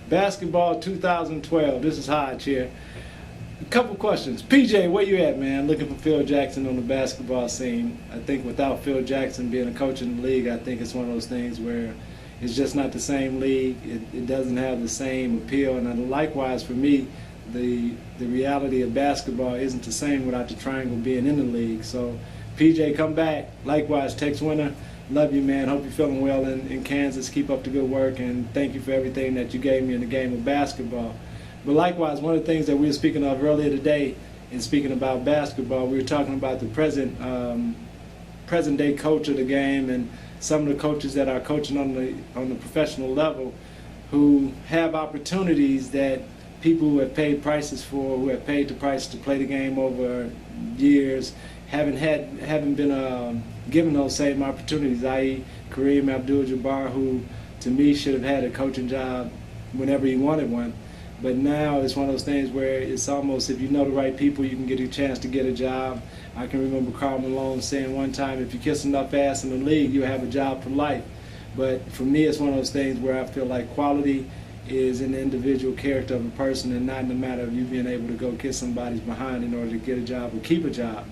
Basketball 2012. This is Hodge here. A couple questions. PJ, where you at, man? Looking for Phil Jackson on the basketball scene. I think without Phil Jackson being a coach in the league, I think it's one of those things where it's just not the same league. It doesn't have the same appeal. And likewise for me, the reality of basketball isn't the same without the triangle being in the league. So PJ, come back. Likewise, Tex Winter. Love you, man. Hope you're feeling well in Kansas. Keep up the good work, and thank you for everything that you gave me in the game of basketball. But likewise, one of the things that we were speaking of earlier today, in speaking about basketball, we were talking about the present day coach of the game, and some of the coaches that are coaching on the professional level, who have opportunities that people who have paid prices for, who have paid the price to play the game over years, haven't been given those same opportunities, i.e. Kareem Abdul-Jabbar, who to me should have had a coaching job whenever he wanted one. But now it's one of those things where it's almost, if you know the right people, you can get a chance to get a job. I can remember Karl Malone saying one time, if you kiss enough ass in the league, you'll have a job for life. But for me, it's one of those things where I feel like quality is in the individual character of a person, and not in the matter of you being able to go kiss somebody's behind in order to get a job or keep a job.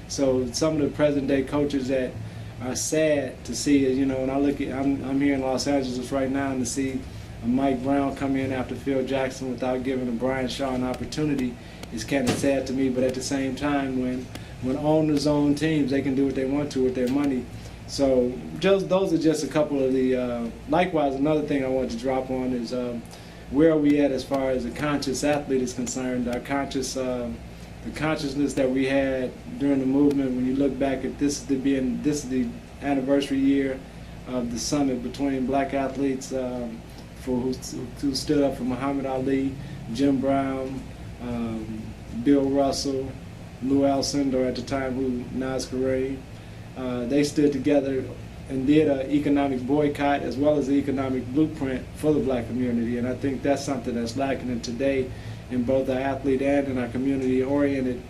So some of the present day coaches that are sad to see, and I look at, I'm here in Los Angeles right now, and to see a Mike Brown come in after Phil Jackson without giving a Brian Shaw an opportunity is kind of sad to me. But at the same time, when owners own teams, they can do what they want to with their money. So those are just a couple of the. Likewise, another thing I want to drop on is where are we at as far as a conscious athlete is concerned. Our the consciousness that we had during the movement. When you look back at this is the anniversary year of the summit between black athletes who stood up for Muhammad Ali, Jim Brown, Bill Russell, Lou Alcindor at the time, who Nas Kareem. They stood together and did an economic boycott as well as the economic blueprint for the black community. And I think that's something that's lacking in today in both our athlete and in our community-oriented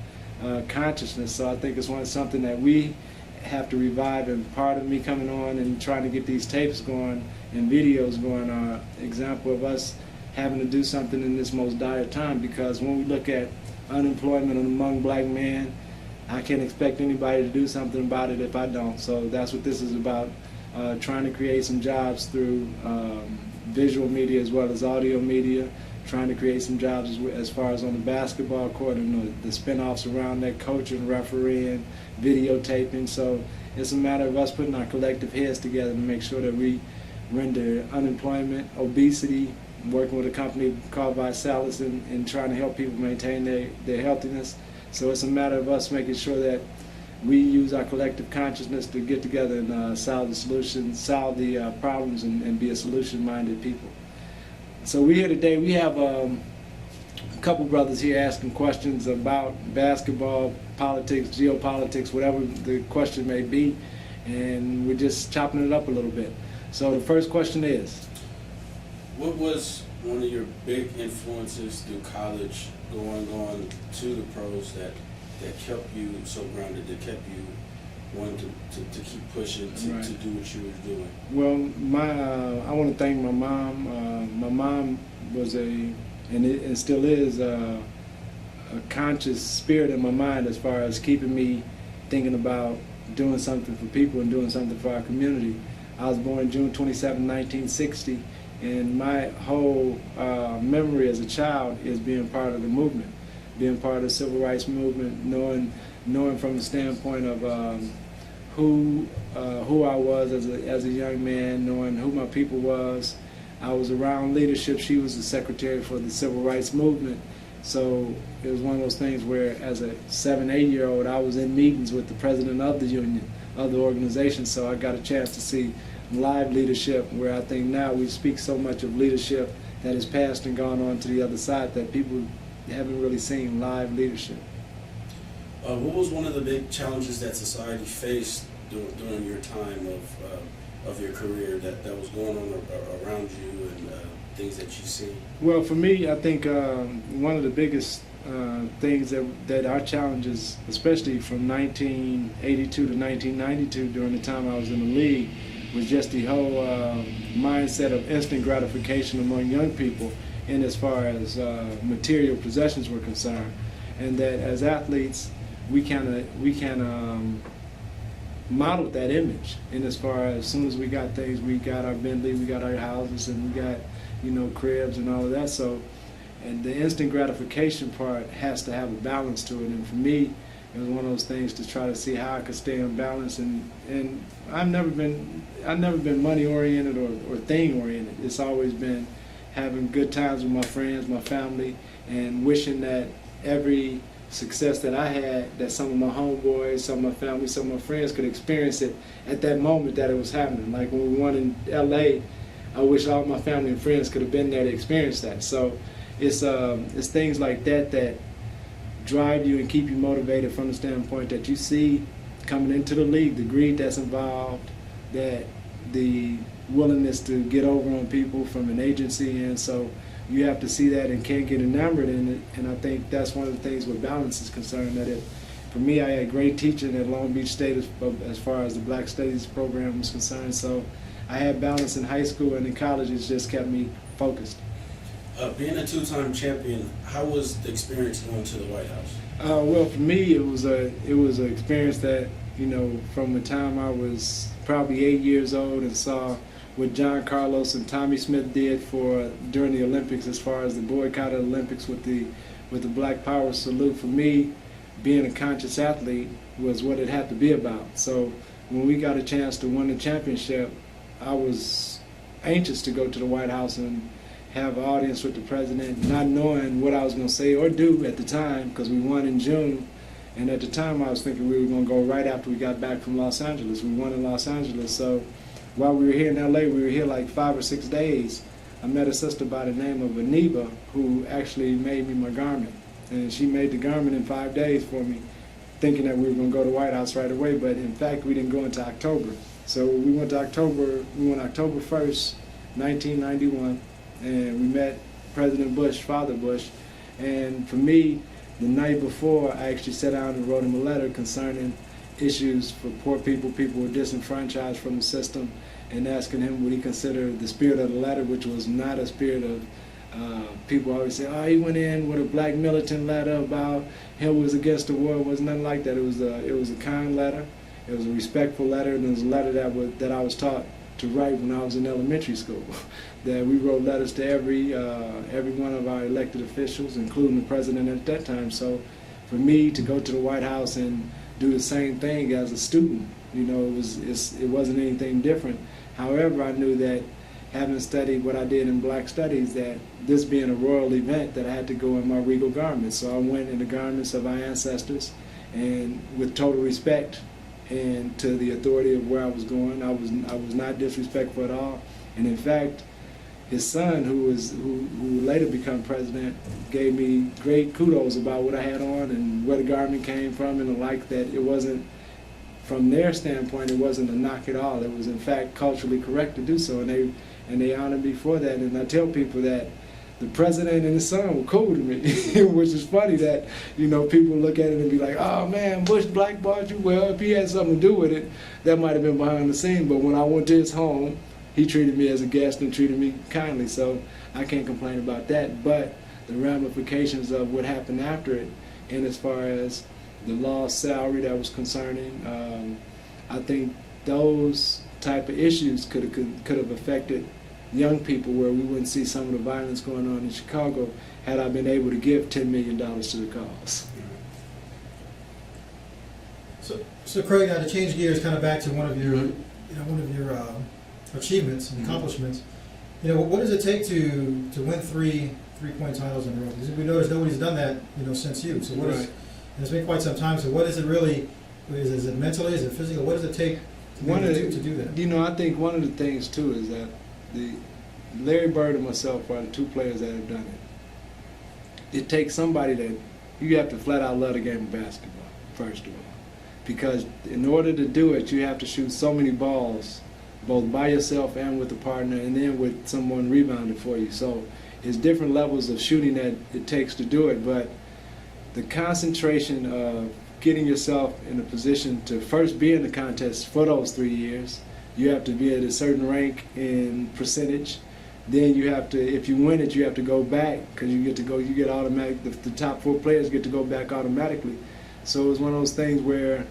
consciousness. So I think it's something that we have to revive, and part of me coming on and trying to get these tapes going and videos going are an example of us having to do something in this most dire time, because when we look at unemployment among black men, I can't expect anybody to do something about it if I don't. So that's what this is about, trying to create some jobs through visual media as well as audio media, trying to create some jobs as far as on the basketball court and the spin-offs around that, coaching, refereeing, videotaping. So it's a matter of us putting our collective heads together to make sure that we render unemployment, obesity, working with a company called Visalis and trying to help people maintain their healthiness. So it's a matter of us making sure that we use our collective consciousness to get together and solve the solutions, solve the problems, and be a solution-minded people. So we're here today. We have a couple brothers here asking questions about basketball, politics, geopolitics, whatever the question may be, and we're just chopping it up a little bit. So the first question is, what was one of your big influences through college, going on to the pros, that kept you so grounded, that kept you wanting to keep pushing, to do what you were doing? Well, I want to thank my mom. My mom was and still is a conscious spirit in my mind as far as keeping me thinking about doing something for people and doing something for our community. I was born June 27, 1960, and my whole memory as a child is being part of the movement, being part of the civil rights movement, knowing from the standpoint of who I was as a young man, knowing who my people was. I was around leadership. She was the secretary for the civil rights movement. So it was one of those things where as a 7, 8-year-old, I was in meetings with the president of the union, of the organization. So I got a chance to see live leadership, where I think now we speak so much of leadership that has passed and gone on to the other side that people haven't really seen live leadership. What was one of the big challenges that society faced during your time of your career that was going on around you, and things that you see? Well, for me, I think one of the biggest things that our challenges, especially from 1982 to 1992, during the time I was in the league, was just the whole mindset of instant gratification among young people, in as far as material possessions were concerned, and that as athletes we can model that image. And as far as soon as we got things, we got our Bentley, we got our houses, and we got cribs and all of that. So, and the instant gratification part has to have a balance to it. And for me, it was one of those things to try to see how I could stay in balance. And I've never been money oriented or thing oriented. It's always been having good times with my friends, my family, and wishing that every success that I had, that some of my homeboys, some of my family, some of my friends could experience it at that moment that it was happening. Like when we won in LA, I wish all my family and friends could have been there to experience that. So it's things like that that drive you and keep you motivated from the standpoint that you see coming into the league, the greed that's involved, that the willingness to get over on people from an agency, and so you have to see that and can't get enamored in it. And I think that's one of the things with balance is concerned, that for me, I had great teaching at Long Beach State as far as the Black Studies program was concerned. So I had balance in high school, and in college it's just kept me focused. Being a two-time champion, how was the experience going to the White House? Well, for me, it was an experience that, from the time I was probably 8 years old and saw what John Carlos and Tommy Smith did during the Olympics, as far as the boycott of the Olympics with the Black Power salute. For me, being a conscious athlete was what it had to be about. So when we got a chance to win the championship, I was anxious to go to the White House and have an audience with the president, not knowing what I was going to say or do at the time, because we won in June. And at the time, I was thinking we were going to go right after we got back from Los Angeles. We won in Los Angeles. So while we were here in LA, we were here like 5 or 6 days. I met a sister by the name of Aniba, who actually made me my garment. And she made the garment in 5 days for me, thinking that we were going to go to the White House right away. But in fact, we didn't go until October. So we went October 1st, 1991. And we met President Bush, Father Bush, and for me, the night before, I actually sat down and wrote him a letter concerning issues for poor people who were disenfranchised from the system, and asking him what he considered the spirit of the letter, which was not a spirit of, people always say, oh, he went in with a black militant letter about him was against the war. It was nothing like that. It was a kind letter. It was a respectful letter, and it was a letter that I was taught to write when I was in elementary school. That we wrote letters to every one of our elected officials, including the president at that time. So for me to go to the White House and do the same thing as a student, it wasn't anything different. However, I knew that having studied what I did in Black Studies, that this being a royal event, that I had to go in my regal garments. So I went in the garments of our ancestors, and with total respect and to the authority of where I was going. I was not disrespectful at all. And in fact, his son, who later became president, gave me great kudos about what I had on and where the garment came from, and the like, that it wasn't, from their standpoint, it wasn't a knock at all. It was in fact culturally correct to do so, and they honored me for that. And I tell people that the president and his son were cool to me, which is funny that, people look at it and be like, oh man, Bush blackballed you. Well, if he had something to do with it, that might have been behind the scene. But when I went to his home, he treated me as a guest and treated me kindly. So I can't complain about that. But the ramifications of what happened after it, and as far as the lost salary that was concerning, I think those type of issues could have affected young people, where we wouldn't see some of the violence going on in Chicago had I been able to give $10 million to the cause. So Craig, to change gears, kind of back to one of your achievements and accomplishments. What does it take to win three-point titles in a row? Because we noticed nobody's done that, since you. So what is? It's been quite some time. So what is it really? Is it mentally? Is it physical? What does it take to do that? I think one of the things too is that Larry Bird and myself are the two players that have done it. It takes somebody that you have to flat out love the game of basketball, first of all. Because in order to do it, you have to shoot so many balls, both by yourself and with a partner, and then with someone rebounding for you. So it's different levels of shooting that it takes to do it, but the concentration of getting yourself in a position to first be in the contest for those 3 years. You have to be at a certain rank in percentage. then you have to, if you win it, you have to go back because you get automatic. The top 4 players get to go back automatically. So it's one of those things where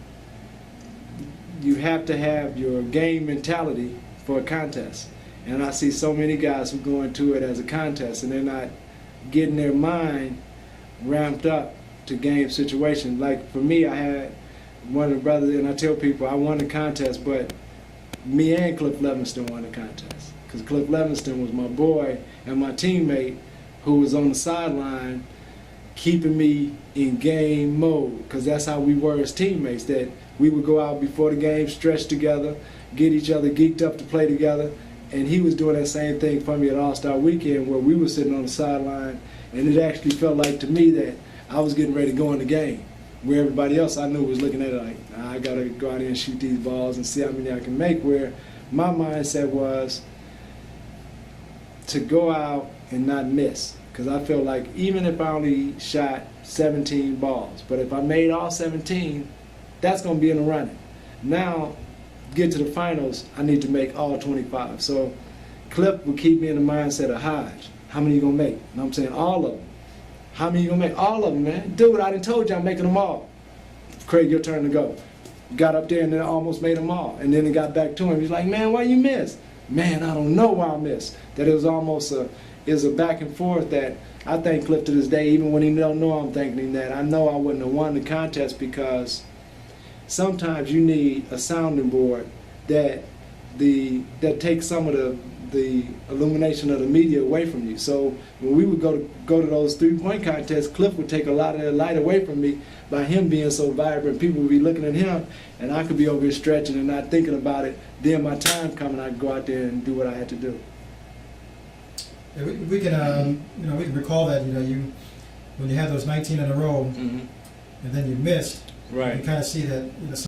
you have to have your game mentality for a contest. And I see so many guys who go into it as a contest and they're not getting their mind ramped up to game situation. Like for me, I had one of the brothers, and I tell people I won the contest, but me and Cliff Levingston won the contest. Because Cliff Levingston was my boy and my teammate who was on the sideline keeping me in game mode, because that's how we were as teammates, that we would go out before the game, stretch together, get each other geeked up to play together, and he was doing that same thing for me at All-Star Weekend where we were sitting on the sideline, and it actually felt like to me that I was getting ready to go in the game, where everybody else I knew was looking at it like, I got to go out there and shoot these balls and see how many I can make, where my mindset was to go out and not miss. Because I feel like even if I only shot 17 balls, but if I made all 17, that's going to be in the running. Now, get to the finals, I need to make all 25. So Cliff would keep me in the mindset of Hodge. How many you going to make? And I'm saying all of them. How many you going to make? All of them, man. Dude, I done told you I'm making them all. Craig, your turn to go. Got up there and then almost made them all. And then it got back to him. He's like, man, why you miss? Man, I don't know why I missed. That it was almost a back and forth that I thank Cliff to this day, even when he don't know I'm thanking him that. I know I wouldn't have won the contest because sometimes you need a sounding board that takes some of the illumination of the media away from you. So when we would go to those 3-point contests, Cliff would take a lot of that light away from me by him being so vibrant. People would be looking at him, and I could be over here stretching and not thinking about it. Then my time coming, I'd go out there and do what I had to do. Yeah, we can we can recall that you when you had those 19 in a row, Mm-hmm. and then you missed. Right. You kind of see that